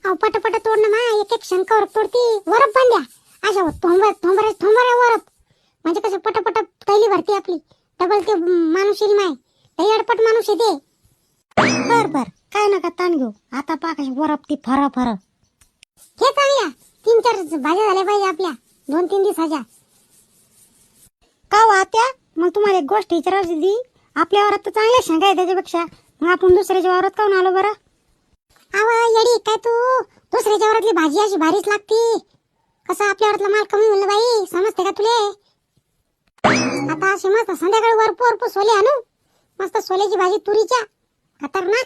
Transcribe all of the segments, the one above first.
अहो पटापट तोडणं मा, एक एक शंका वर तोडती. वरप बांध्या अशा थोंबऱ्या वरप, म्हणजे कसं पटापट थैली भरती आपली. डबल ते माणूस येईल माय, लई अडपट माणूस येते. बर बर, काय नका ताण घेऊ. आता पाकाशी वरप ती फर हे चांगल्या 3-4 भाज्या झाल्या पाहिजे आपल्या 2-3 दिवसाच्या. का वात्या, मग तुम्हाला एक गोष्ट विचारायची ती. आपल्या वावरात तर चांगल्या शेंगा आहे, त्याच्यापेक्षा मग आपण दुसऱ्याच्या वावरात काऊन आलो बरं? अव येडी काय तू, दुसऱ्याच्या वावरातली भाजी अशी भारीच लागती. कसं आपल्या वावरातला माल कमी म्हणलं बाई, समजते का तुले? आता अशी मस्त संध्याकाळी वरपूर सोले आणू, मस्त सोल्याची भाजी तुरीच्या, खतरनाक.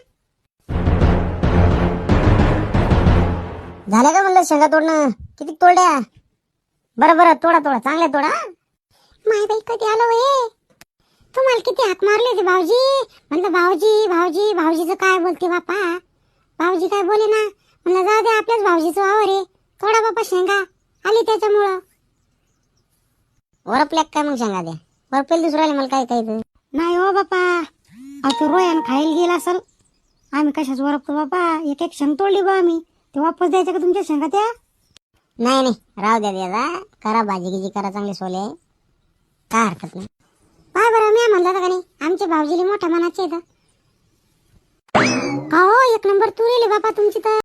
झाल्या का म्हणलं शेंगा तोडणं? किती तोड्या? बरं तोडा चांगल्या तोडा. माय बाई कधी आलो हे? तुम्हाला किती हाक मारले होते भाऊजी. म्हणलं भाऊजीचं काय बोलते बापा. भाऊजी काय बोले ना. म्हणलं जाऊ दे, आपल्याच भाऊजीचं वावर आहे, थोडा बापा शेंगा आली त्याच्यामुळं. वरपल्याक काय मग शेंगा द्या, वरपेल दुसरं आले मला काय नाही हो बापा. अहो रोयान खायला गेला असल, आम्ही कशाच वरपतो बापा. एक एक शेंग तोडली बा आम्ही, ते वापस द्यायच्या का तुमच्या शेंगा त्या? नाही राहू द्या दादा, करा भाजी गिजी करा चांगले सोले, काय हरकत नाही. काय बरं मी म्हणलं का नाही, आमचे भाऊजीले मोठ्या मनाचे आहेत. हो एक नंबर तुरीले बापा तुमची तर.